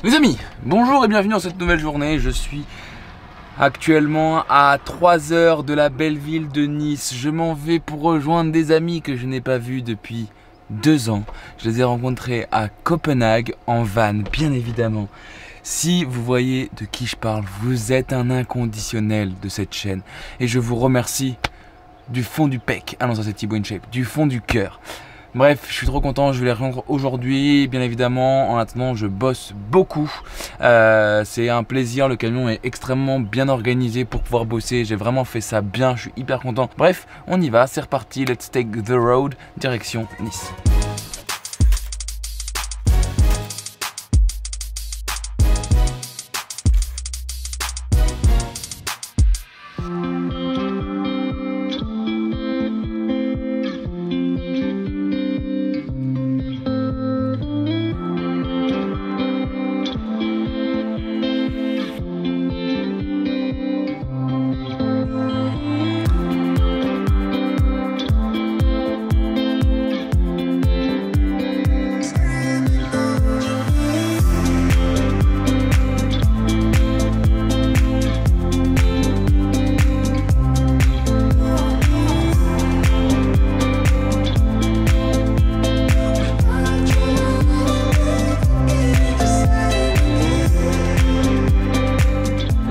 Les amis, bonjour et bienvenue dans cette nouvelle journée. Je suis actuellement à 3 heures de la belle ville de Nice. Je m'en vais pour rejoindre des amis que je n'ai pas vus depuis 2 ans. Je les ai rencontrés à Copenhague en van, bien évidemment. Si vous voyez de qui je parle, vous êtes un inconditionnel de cette chaîne. Et je vous remercie du fond du pec. Ah non, ça c'est Thibaut InShape, du fond du cœur. Bref, je suis trop content, je vais les rejoindre aujourd'hui, bien évidemment. En attendant, je bosse beaucoup. C'est un plaisir, le camion est extrêmement bien organisé pour pouvoir bosser. J'ai vraiment fait ça bien, je suis hyper content. Bref, on y va, c'est reparti, let's take the road, direction Nice.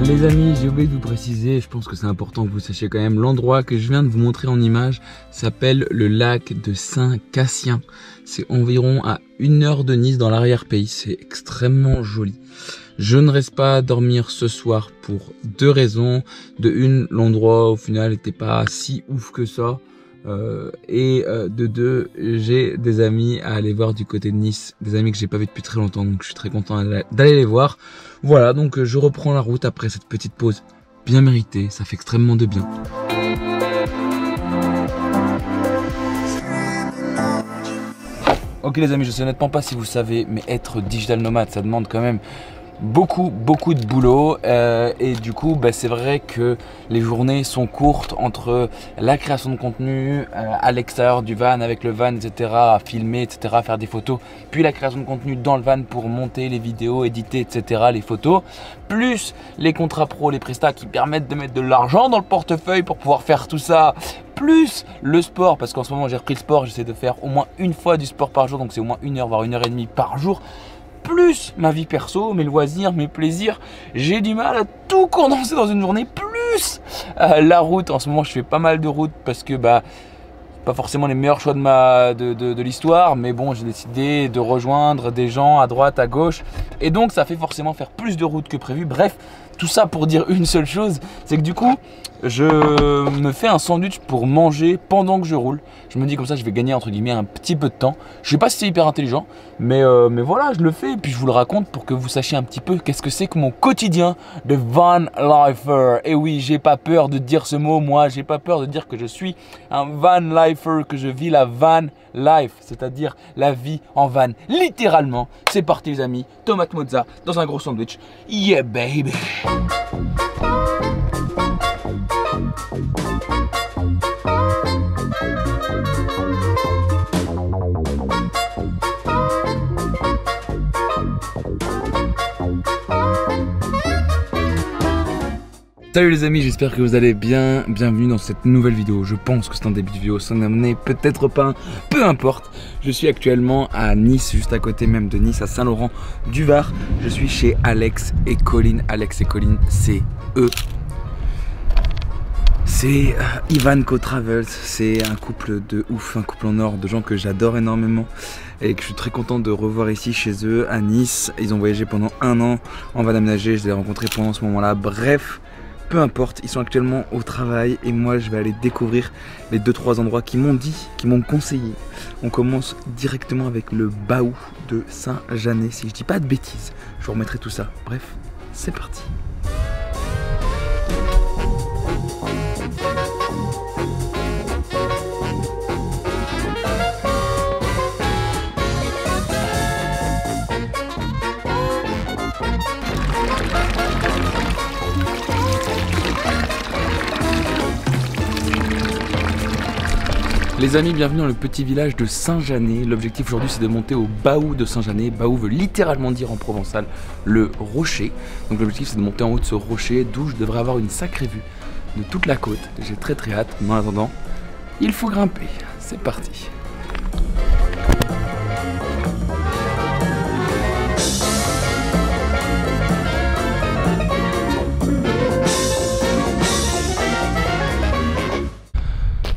Les amis, j'ai oublié de vous préciser, je pense que c'est important que vous sachiez quand même, l'endroit que je viens de vous montrer en image s'appelle le lac de Saint-Cassien. C'est environ à 1 heure de Nice dans l'arrière-pays, c'est extrêmement joli. Je ne reste pas dormir ce soir pour 2 raisons. De une, l'endroit au final n'était pas si ouf que ça. De 2, j'ai des amis à aller voir du côté de Nice, des amis que j'ai pas vu depuis très longtemps, donc je suis très content d'aller les voir. Voilà, donc je reprends la route après cette petite pause bien méritée, ça fait extrêmement de bien. Ok les amis, je sais honnêtement pas si vous savez, mais être digital nomade, ça demande quand même beaucoup de boulot et du coup c'est vrai que les journées sont courtes entre la création de contenu à l'extérieur du van avec le van, etc., à filmer, etc., à faire des photos, puis la création de contenu dans le van pour monter les vidéos, éditer, etc., les photos, plus les contrats pro, les prestats qui permettent de mettre de l'argent dans le portefeuille pour pouvoir faire tout ça, plus le sport, parce qu'en ce moment j'ai repris le sport, j'essaie de faire au moins 1 fois du sport par jour, donc c'est au moins 1 heure voire 1h30 par jour, plus ma vie perso, mes loisirs, mes plaisirs. J'ai du mal à tout condenser dans une journée, plus la route. En ce moment je fais pas mal de route parce que pas forcément les meilleurs choix de l'histoire, mais bon, j'ai décidé de rejoindre des gens à droite, à gauche, et donc ça fait forcément faire plus de route que prévu. Bref, tout ça pour dire une seule chose, c'est que du coup je me fais un sandwich pour manger pendant que je roule. Je me dis comme ça je vais gagner entre guillemets un petit peu de temps. Je sais pas si c'est hyper intelligent, mais voilà, je le fais et puis je vous le raconte pour que vous sachiez un petit peu qu'est-ce que c'est que mon quotidien de van lifer. Et oui, j'ai pas peur de dire ce mot, moi j'ai pas peur de dire que je suis un van lifer, que je vis la van life, c'est-à-dire la vie en van, littéralement. C'est parti les amis, tomate mozza dans un gros sandwich, yeah baby. Salut les amis, j'espère que vous allez bien. Bienvenue dans cette nouvelle vidéo. Je pense que c'est un début de vidéo, ça n'en est peut-être pas, peu importe. Je suis actuellement à Nice, juste à côté même de Nice, à Saint-Laurent-du-Var. Je suis chez Alex et Colline. Alex et Colline, c'est eux. C'est Ivanco Travels, c'est un couple de ouf, un couple en or, de gens que j'adore énormément et que je suis très content de revoir ici chez eux à Nice. Ils ont voyagé pendant 1 an en van aménagé, je les ai rencontrés pendant ce moment-là, bref. Peu importe, ils sont actuellement au travail et moi je vais aller découvrir les 2-3 endroits qu'ils m'ont dit, qu'ils m'ont conseillé. On commence directement avec le Baou de Saint-Janet, si je dis pas de bêtises. Je vous remettrai tout ça. Bref, c'est parti. Les amis, bienvenue dans le petit village de Saint-Janet. L'objectif aujourd'hui c'est de monter au Baou de Saint-Janet. Baou veut littéralement dire en provençal le rocher. Donc l'objectif c'est de monter en haut de ce rocher d'où je devrais avoir une sacrée vue de toute la côte. J'ai très hâte, mais en attendant, il faut grimper. C'est parti.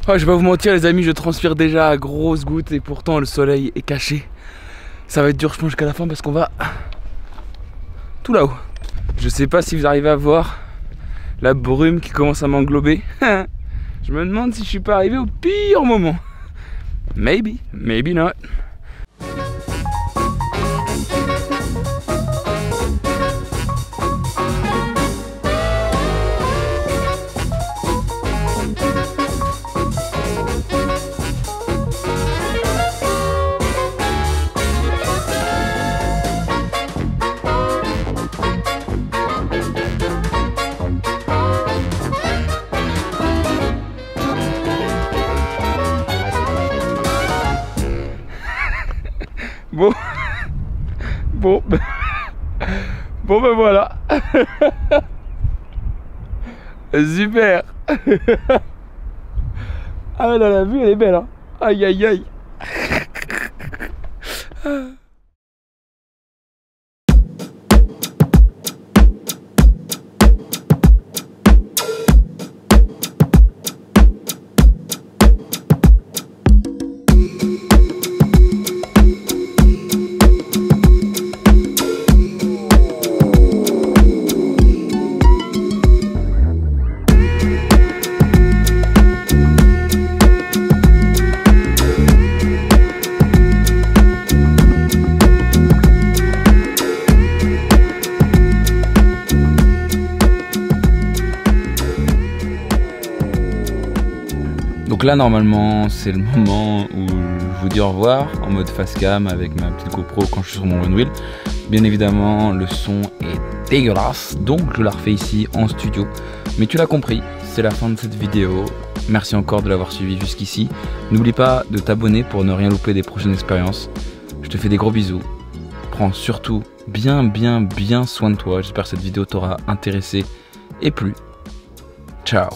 Oh, je vais pas vous mentir les amis, je transpire déjà à grosses gouttes et pourtant le soleil est caché. Ça va être dur je pense jusqu'à la fin parce qu'on va tout là-haut. Je sais pas si vous arrivez à voir la brume qui commence à m'englober. Je me demande si je suis pas arrivé au pire moment. Maybe, maybe not. Bon ben voilà. Super. Ah là, la vue elle est belle hein. Aïe aïe aïe. Donc là normalement c'est le moment où je vous dis au revoir en mode face cam avec ma petite GoPro quand je suis sur mon One Wheel. Bien évidemment le son est dégueulasse donc je la refais ici en studio. Mais tu l'as compris, c'est la fin de cette vidéo. Merci encore de l'avoir suivi jusqu'ici. N'oublie pas de t'abonner pour ne rien louper des prochaines expériences. Je te fais des gros bisous. Prends surtout bien soin de toi. J'espère que cette vidéo t'aura intéressé et plu. Ciao.